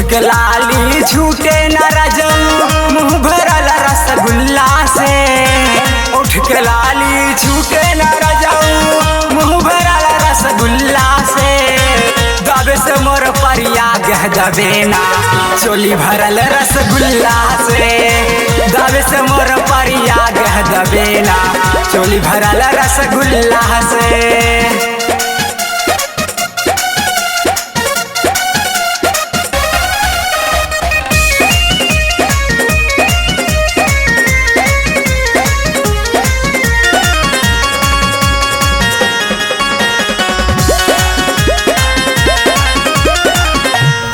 के लाली छूटे न रजऊ मुँह भरल रसगुल्ला से। उठ के लाली छूटे न रजऊ मुँह भरल रसगुल्ला से। दबे से मोर परिया गह दबे ना चोली भरल रसगुल्ला से। दबे से मोर परिया गह दबे ना चोली भरल रसगुल्ला से।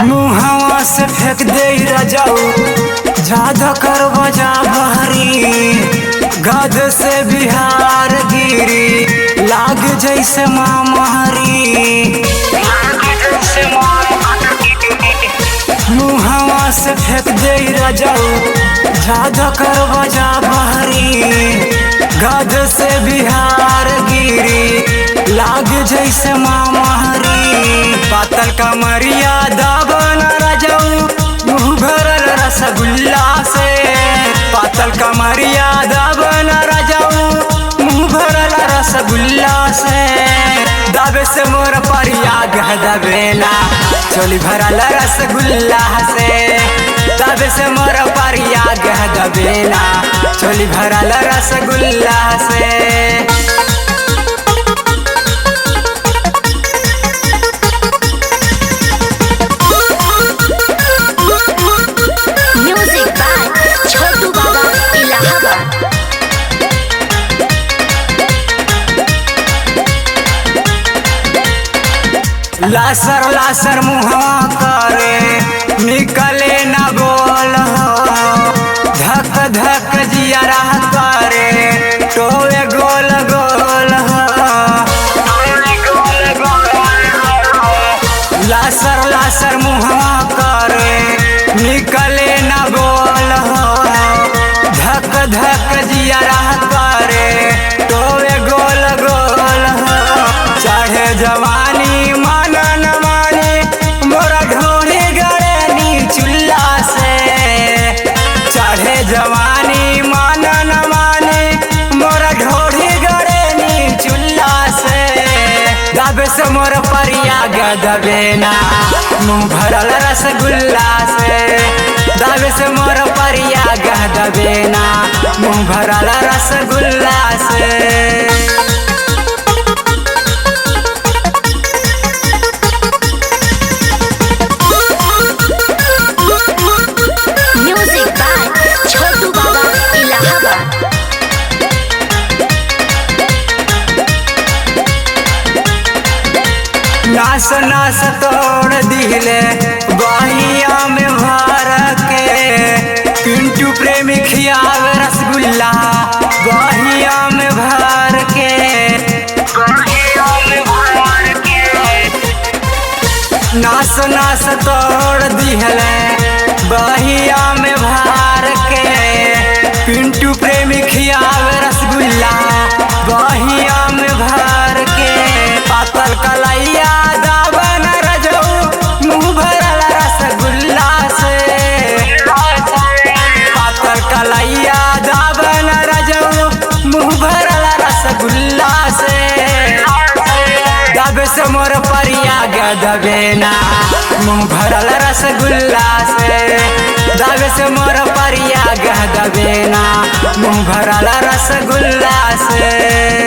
मुहवा से फेंक दे रजाऊ ज्यादा कर बजा बहरी। गध से बिहार गिरी लाग जैसे माँ महरी। मुहवा से फेंक दे रजाऊ ज्यादा कर बजा बहरी। गध से बिहार गिरी लाग जैसे माँ महरी। पातल कमरिया दाबन रजऊ मुँह भरल रसगुल्ला से। पातल कमरिया दाबन रजऊ मुँह भरल रसगुल्ला से। दबे से मोर परिया गह दबे ना चोली भरल रसगुल्ला से। दबे से मोर परिया गह दबे ना चोली भरल रसगुल्ला से। लासर लासर मुहवा करे निकले न बोल हो। धक धक जियरा करे टोए गोल गोल हो। लासर लासर मुहवा करे निकले न बोल हो। धक धक जियरा करे टोए गोल गोल हो। चाहे जवानी जवानी मान न माने मोरा ढोढ़ी गड़े नी चुल्ला से। दबे से मोर परिया गदबे ना मुँह भरल रसगुल्ला से। दबे से मोर परिया गदबे ना मुँह भरल रसगुल्ला से। नास नास तोड़ दिले बाहिया में भर के। पिंटू प्रेमी खियावे रसगुल्ला बाहिया में भर के। नास नास तोड़ दिले बाहिया में भर के। पिंटू प्रेमी खियावे रसगुल्ला बाहिया में भर के। पातल कलैया दाबन रजऊ मुँह भरल रसगुल्ला से। पातल कलैया दाबन रजऊ मुँह भरल रसगुल्ला से। दबे से मोर परिया गदबे ना मुँह भरल रसगुल्ला से। दबे से मोर परिया गदबे ना मुँह भरल रसगुल्ला से।